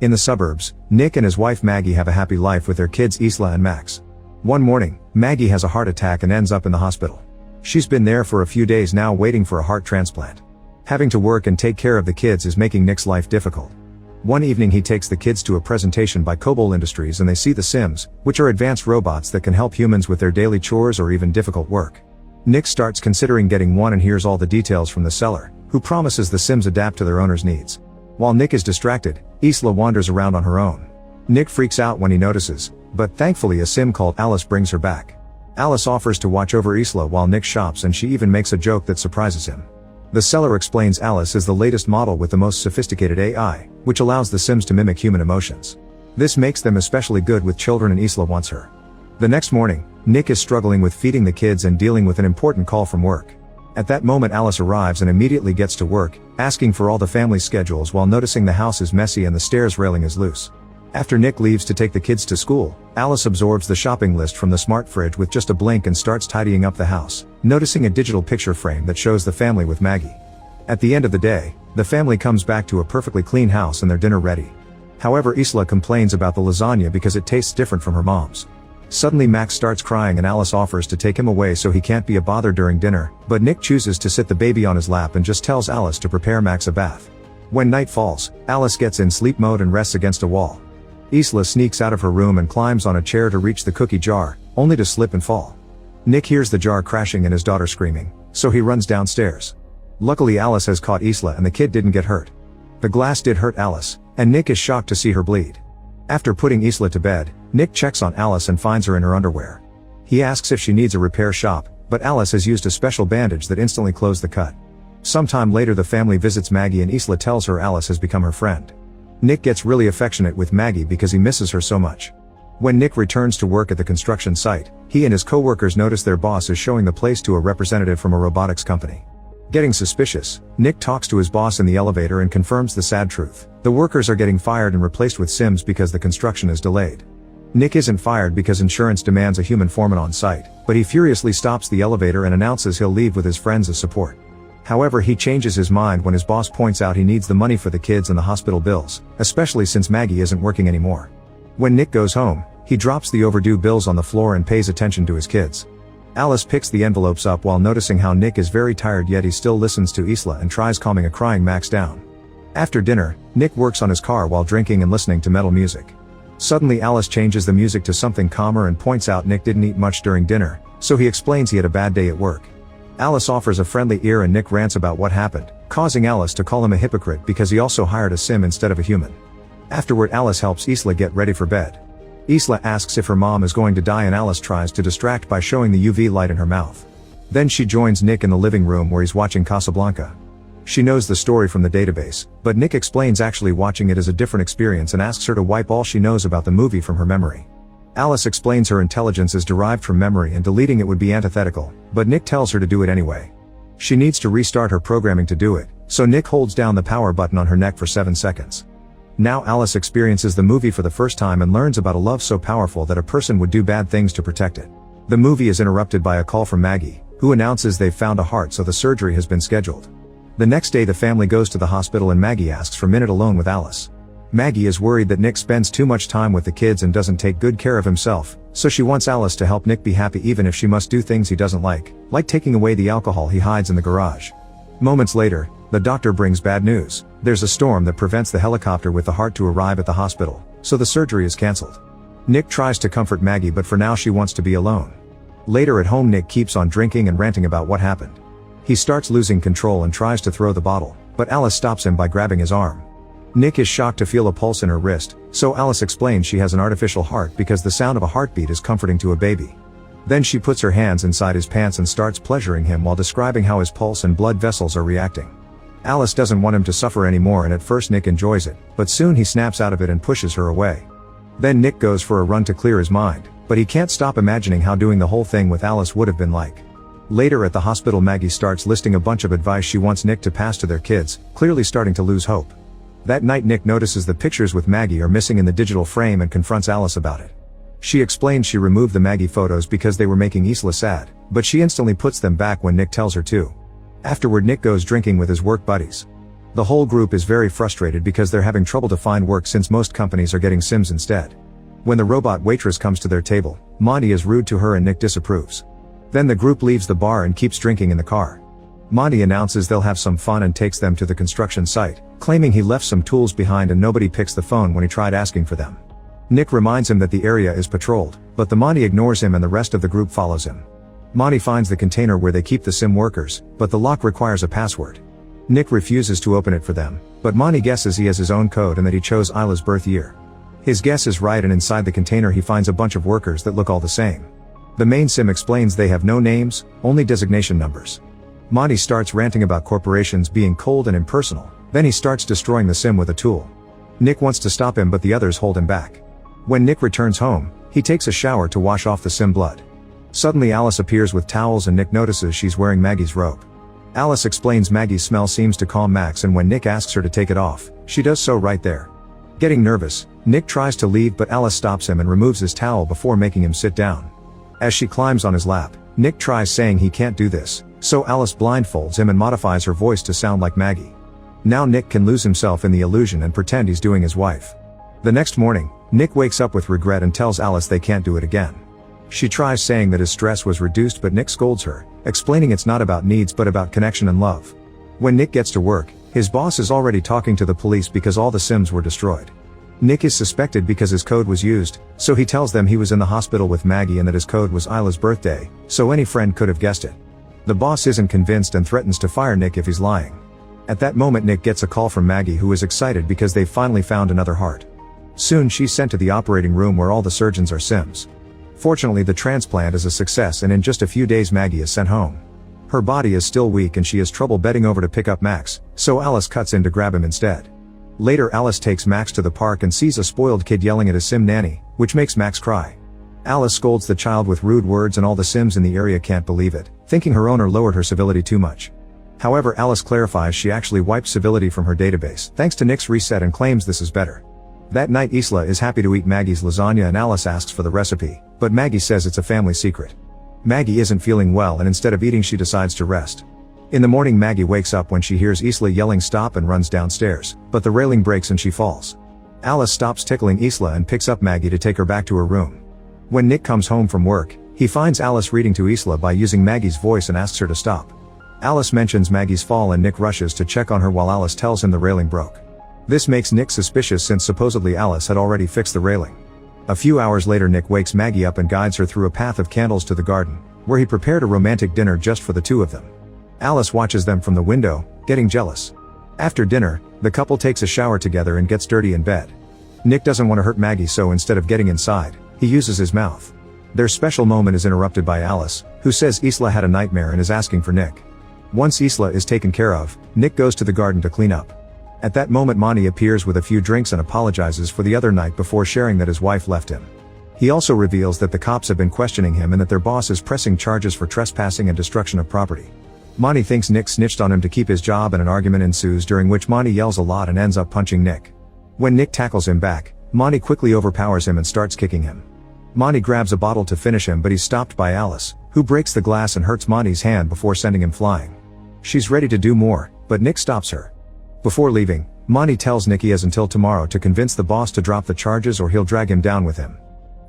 In the suburbs, Nick and his wife Maggie have a happy life with their kids Isla and Max. One morning, Maggie has a heart attack and ends up in the hospital. She's been there for a few days now waiting for a heart transplant. Having to work and take care of the kids is making Nick's life difficult. One evening he takes the kids to a presentation by Cobol Industries and they see the Sims, which are advanced robots that can help humans with their daily chores or even difficult work. Nick starts considering getting one and hears all the details from the seller, who promises the Sims adapt to their owner's needs. While Nick is distracted, Isla wanders around on her own. Nick freaks out when he notices, but thankfully a Sim called Alice brings her back. Alice offers to watch over Isla while Nick shops and she even makes a joke that surprises him. The seller explains Alice is the latest model with the most sophisticated AI, which allows the Sims to mimic human emotions. This makes them especially good with children and Isla wants her. The next morning, Nick is struggling with feeding the kids and dealing with an important call from work. At that moment Alice arrives and immediately gets to work, asking for all the family schedules while noticing the house is messy and the stairs railing is loose. After Nick leaves to take the kids to school, Alice absorbs the shopping list from the smart fridge with just a blink and starts tidying up the house, noticing a digital picture frame that shows the family with Maggie. At the end of the day, the family comes back to a perfectly clean house and their dinner ready. However, Isla complains about the lasagna because it tastes different from her mom's. Suddenly Max starts crying and Alice offers to take him away so he can't be a bother during dinner, but Nick chooses to sit the baby on his lap and just tells Alice to prepare Max a bath. When night falls, Alice gets in sleep mode and rests against a wall. Isla sneaks out of her room and climbs on a chair to reach the cookie jar, only to slip and fall. Nick hears the jar crashing and his daughter screaming, so he runs downstairs. Luckily Alice has caught Isla and the kid didn't get hurt. The glass did hurt Alice, and Nick is shocked to see her bleed. After putting Isla to bed, Nick checks on Alice and finds her in her underwear. He asks if she needs a repair shop, but Alice has used a special bandage that instantly closed the cut. Sometime later the family visits Maggie and Isla tells her Alice has become her friend. Nick gets really affectionate with Maggie because he misses her so much. When Nick returns to work at the construction site, he and his co-workers notice their boss is showing the place to a representative from a robotics company. Getting suspicious, Nick talks to his boss in the elevator and confirms the sad truth. The workers are getting fired and replaced with Sims because the construction is delayed. Nick isn't fired because insurance demands a human foreman on site, but he furiously stops the elevator and announces he'll leave with his friends as support. However, he changes his mind when his boss points out he needs the money for the kids and the hospital bills, especially since Maggie isn't working anymore. When Nick goes home, he drops the overdue bills on the floor and pays attention to his kids. Alice picks the envelopes up while noticing how Nick is very tired yet he still listens to Isla and tries calming a crying Max down. After dinner, Nick works on his car while drinking and listening to metal music. Suddenly Alice changes the music to something calmer and points out Nick didn't eat much during dinner, so he explains he had a bad day at work. Alice offers a friendly ear and Nick rants about what happened, causing Alice to call him a hypocrite because he also hired a Sim instead of a human. Afterward Alice helps Isla get ready for bed. Isla asks if her mom is going to die and Alice tries to distract by showing the UV light in her mouth. Then she joins Nick in the living room where he's watching Casablanca. She knows the story from the database, but Nick explains actually watching it is a different experience and asks her to wipe all she knows about the movie from her memory. Alice explains her intelligence is derived from memory and deleting it would be antithetical, but Nick tells her to do it anyway. She needs to restart her programming to do it, so Nick holds down the power button on her neck for 7 seconds. Now Alice experiences the movie for the first time and learns about a love so powerful that a person would do bad things to protect it. The movie is interrupted by a call from Maggie, who announces they've found a heart so the surgery has been scheduled. The next day the family goes to the hospital and Maggie asks for a minute alone with Alice. Maggie is worried that Nick spends too much time with the kids and doesn't take good care of himself, so she wants Alice to help Nick be happy even if she must do things he doesn't like taking away the alcohol he hides in the garage. Moments later, the doctor brings bad news. There's a storm that prevents the helicopter with the heart to arrive at the hospital, so the surgery is cancelled. Nick tries to comfort Maggie but for now she wants to be alone. Later at home Nick keeps on drinking and ranting about what happened. He starts losing control and tries to throw the bottle, but Alice stops him by grabbing his arm. Nick is shocked to feel a pulse in her wrist, so Alice explains she has an artificial heart because the sound of a heartbeat is comforting to a baby. Then she puts her hands inside his pants and starts pleasuring him while describing how his pulse and blood vessels are reacting. Alice doesn't want him to suffer anymore and at first Nick enjoys it, but soon he snaps out of it and pushes her away. Then Nick goes for a run to clear his mind, but he can't stop imagining how doing the whole thing with Alice would have been like. Later at the hospital Maggie starts listing a bunch of advice she wants Nick to pass to their kids, clearly starting to lose hope. That night Nick notices the pictures with Maggie are missing in the digital frame and confronts Alice about it. She explains she removed the Maggie photos because they were making Isla sad, but she instantly puts them back when Nick tells her to. Afterward Nick goes drinking with his work buddies. The whole group is very frustrated because they're having trouble to find work since most companies are getting Sims instead. When the robot waitress comes to their table, Monty is rude to her and Nick disapproves. Then the group leaves the bar and keeps drinking in the car. Monty announces they'll have some fun and takes them to the construction site, claiming he left some tools behind and nobody picks the phone when he tried asking for them. Nick reminds him that the area is patrolled, but the Monty ignores him and the rest of the group follows him. Monty finds the container where they keep the Sim workers, but the lock requires a password. Nick refuses to open it for them, but Monty guesses he has his own code and that he chose Isla's birth year. His guess is right, and inside the container he finds a bunch of workers that look all the same. The main Sim explains they have no names, only designation numbers. Monty starts ranting about corporations being cold and impersonal, then he starts destroying the Sim with a tool. Nick wants to stop him but the others hold him back. When Nick returns home, he takes a shower to wash off the Sim blood. Suddenly Alice appears with towels and Nick notices she's wearing Maggie's robe. Alice explains Maggie's smell seems to calm Max, and when Nick asks her to take it off, she does so right there. Getting nervous, Nick tries to leave but Alice stops him and removes his towel before making him sit down. As she climbs on his lap, Nick tries saying he can't do this, so Alice blindfolds him and modifies her voice to sound like Maggie. Now Nick can lose himself in the illusion and pretend he's doing his wife. The next morning, Nick wakes up with regret and tells Alice they can't do it again. She tries saying that his stress was reduced but Nick scolds her, explaining it's not about needs but about connection and love. When Nick gets to work, his boss is already talking to the police because all the Sims were destroyed. Nick is suspected because his code was used, so he tells them he was in the hospital with Maggie and that his code was Isla's birthday, so any friend could have guessed it. The boss isn't convinced and threatens to fire Nick if he's lying. At that moment Nick gets a call from Maggie, who is excited because they've finally found another heart. Soon she's sent to the operating room where all the surgeons are Sims. Fortunately the transplant is a success and in just a few days Maggie is sent home. Her body is still weak and she has trouble bending over to pick up Max, so Alice cuts in to grab him instead. Later Alice takes Max to the park and sees a spoiled kid yelling at his Sim nanny, which makes Max cry. Alice scolds the child with rude words and all the Sims in the area can't believe it, thinking her owner lowered her civility too much. However, Alice clarifies she actually wiped civility from her database thanks to Nick's reset and claims this is better. That night Isla is happy to eat Maggie's lasagna and Alice asks for the recipe, but Maggie says it's a family secret. Maggie isn't feeling well and instead of eating she decides to rest. In the morning Maggie wakes up when she hears Isla yelling stop and runs downstairs, but the railing breaks and she falls. Alice stops tickling Isla and picks up Maggie to take her back to her room. When Nick comes home from work, he finds Alice reading to Isla by using Maggie's voice and asks her to stop. Alice mentions Maggie's fall and Nick rushes to check on her while Alice tells him the railing broke. This makes Nick suspicious since supposedly Alice had already fixed the railing. A few hours later Nick wakes Maggie up and guides her through a path of candles to the garden, where he prepared a romantic dinner just for the two of them. Alice watches them from the window, getting jealous. After dinner, the couple takes a shower together and gets dirty in bed. Nick doesn't want to hurt Maggie, so instead of getting inside, he uses his mouth. Their special moment is interrupted by Alice, who says Isla had a nightmare and is asking for Nick. Once Isla is taken care of, Nick goes to the garden to clean up. At that moment Monty appears with a few drinks and apologizes for the other night before sharing that his wife left him. He also reveals that the cops have been questioning him and that their boss is pressing charges for trespassing and destruction of property. Monty thinks Nick snitched on him to keep his job and an argument ensues during which Monty yells a lot and ends up punching Nick. When Nick tackles him back, Monty quickly overpowers him and starts kicking him. Monty grabs a bottle to finish him but he's stopped by Alice, who breaks the glass and hurts Monty's hand before sending him flying. She's ready to do more, but Nick stops her. Before leaving, Monty tells Nick he has until tomorrow to convince the boss to drop the charges or he'll drag him down with him.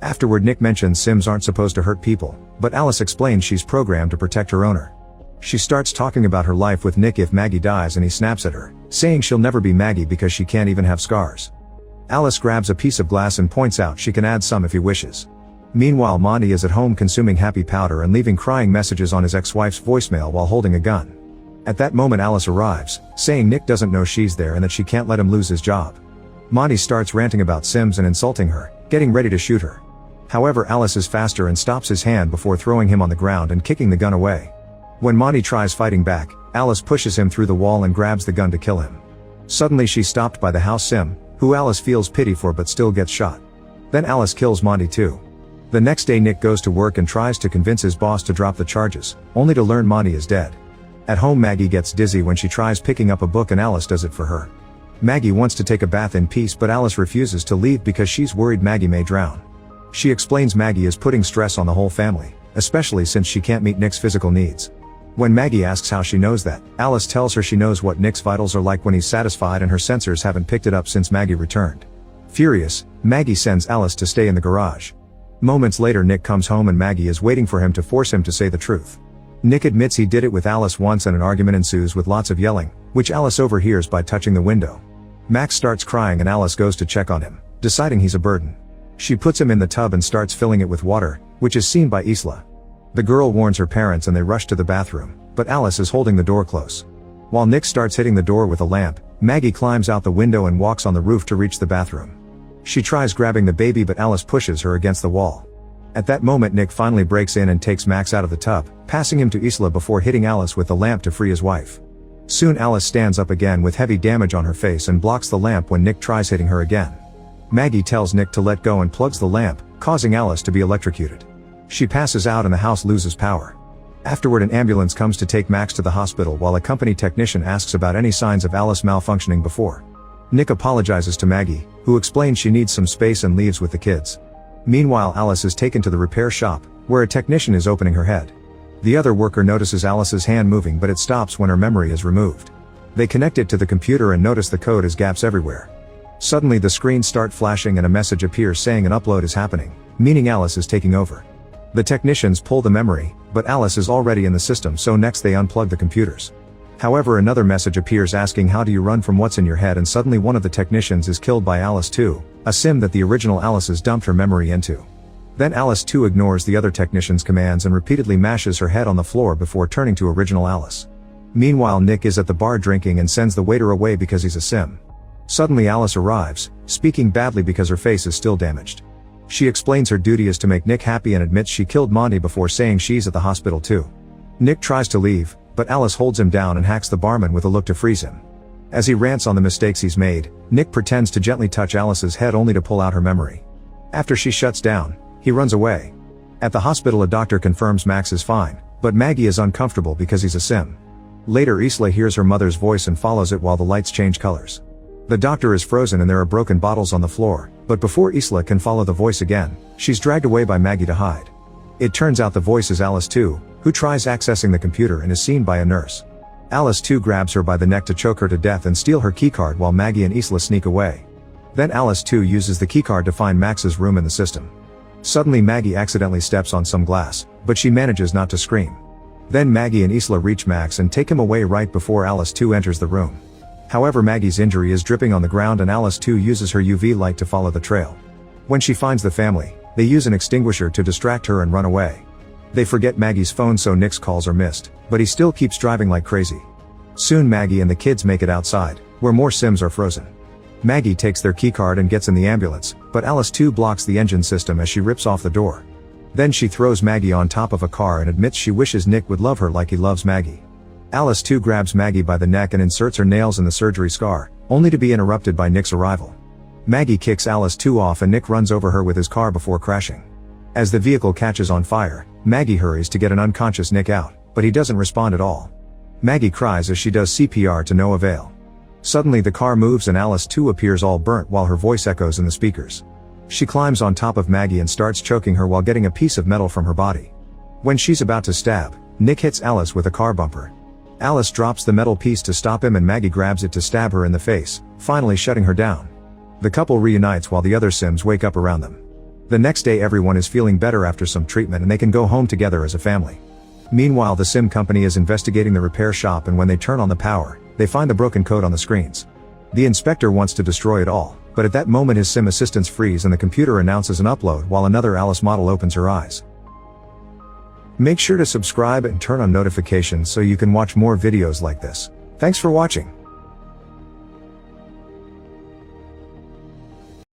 Afterward Nick mentions Sims aren't supposed to hurt people, but Alice explains she's programmed to protect her owner. She starts talking about her life with Nick if Maggie dies and he snaps at her, saying she'll never be Maggie because she can't even have scars. Alice grabs a piece of glass and points out she can add some if he wishes. Meanwhile Monty is at home consuming happy powder and leaving crying messages on his ex-wife's voicemail while holding a gun. At that moment Alice arrives, saying Nick doesn't know she's there and that she can't let him lose his job. Monty starts ranting about Sims and insulting her, getting ready to shoot her. However, Alice is faster and stops his hand before throwing him on the ground and kicking the gun away. When Monty tries fighting back, Alice pushes him through the wall and grabs the gun to kill him. Suddenly she's stopped by the house Sim, who Alice feels pity for but still gets shot. Then Alice kills Monty too. The next day Nick goes to work and tries to convince his boss to drop the charges, only to learn Monty is dead. At home Maggie gets dizzy when she tries picking up a book and Alice does it for her. Maggie wants to take a bath in peace but Alice refuses to leave because she's worried Maggie may drown. She explains Maggie is putting stress on the whole family, especially since she can't meet Nick's physical needs. When Maggie asks how she knows that, Alice tells her she knows what Nick's vitals are like when he's satisfied and her sensors haven't picked it up since Maggie returned. Furious, Maggie sends Alice to stay in the garage. Moments later Nick comes home and Maggie is waiting for him to force him to say the truth. Nick admits he did it with Alice once and an argument ensues with lots of yelling, which Alice overhears by touching the window. Max starts crying and Alice goes to check on him, deciding he's a burden. She puts him in the tub and starts filling it with water, which is seen by Isla. The girl warns her parents and they rush to the bathroom, but Alice is holding the door close. While Nick starts hitting the door with a lamp, Maggie climbs out the window and walks on the roof to reach the bathroom. She tries grabbing the baby but Alice pushes her against the wall. At that moment Nick finally breaks in and takes Max out of the tub, passing him to Isla before hitting Alice with the lamp to free his wife. Soon Alice stands up again with heavy damage on her face and blocks the lamp when Nick tries hitting her again. Maggie tells Nick to let go and plugs the lamp, causing Alice to be electrocuted. She passes out and the house loses power. Afterward an ambulance comes to take Max to the hospital while a company technician asks about any signs of Alice malfunctioning before. Nick apologizes to Maggie, who explains she needs some space and leaves with the kids. Meanwhile Alice is taken to the repair shop, where a technician is opening her head. The other worker notices Alice's hand moving but it stops when her memory is removed. They connect it to the computer and notice the code has gaps everywhere. Suddenly the screens start flashing and a message appears saying an upload is happening, meaning Alice is taking over. The technicians pull the memory, but Alice is already in the system so next they unplug the computers. However another message appears asking how do you run from what's in your head and suddenly one of the technicians is killed by Alice 2, a sim that the original Alice has dumped her memory into. Then Alice 2 ignores the other technician's commands and repeatedly mashes her head on the floor before turning to original Alice. Meanwhile Nick is at the bar drinking and sends the waiter away because he's a sim. Suddenly Alice arrives, speaking badly because her face is still damaged. She explains her duty is to make Nick happy and admits she killed Monty before saying she's at the hospital too. Nick tries to leave, but Alice holds him down and hacks the barman with a look to freeze him. As he rants on the mistakes he's made, Nick pretends to gently touch Alice's head only to pull out her memory. After she shuts down, he runs away. At the hospital a doctor confirms Max is fine, but Maggie is uncomfortable because he's a sim. Later Isla hears her mother's voice and follows it while the lights change colors. The doctor is frozen and there are broken bottles on the floor, but before Isla can follow the voice again, she's dragged away by Maggie to hide. It turns out the voice is Alice 2, who tries accessing the computer and is seen by a nurse. Alice 2 grabs her by the neck to choke her to death and steal her keycard while Maggie and Isla sneak away. Then Alice 2 uses the keycard to find Max's room in the system. Suddenly Maggie accidentally steps on some glass, but she manages not to scream. Then Maggie and Isla reach Max and take him away right before Alice 2 enters the room. However Maggie's injury is dripping on the ground and Alice 2 uses her UV light to follow the trail. When she finds the family, they use an extinguisher to distract her and run away. They forget Maggie's phone so Nick's calls are missed, but he still keeps driving like crazy. Soon Maggie and the kids make it outside, where more Sims are frozen. Maggie takes their keycard and gets in the ambulance, but Alice 2 blocks the engine system as she rips off the door. Then she throws Maggie on top of a car and admits she wishes Nick would love her like he loves Maggie. Alice 2 grabs Maggie by the neck and inserts her nails in the surgery scar, only to be interrupted by Nick's arrival. Maggie kicks Alice 2 off and Nick runs over her with his car before crashing. As the vehicle catches on fire, Maggie hurries to get an unconscious Nick out, but he doesn't respond at all. Maggie cries as she does CPR to no avail. Suddenly the car moves and Alice 2 appears all burnt while her voice echoes in the speakers. She climbs on top of Maggie and starts choking her while getting a piece of metal from her body. When she's about to stab, Nick hits Alice with a car bumper. Alice drops the metal piece to stop him and Maggie grabs it to stab her in the face, finally shutting her down. The couple reunites while the other Sims wake up around them. The next day everyone is feeling better after some treatment and they can go home together as a family. Meanwhile the Sim company is investigating the repair shop and when they turn on the power, they find the broken code on the screens. The inspector wants to destroy it all, but at that moment his Sim assistants freeze and the computer announces an upload while another Alice model opens her eyes. Make sure to subscribe and turn on notifications so you can watch more videos like this. Thanks for watching.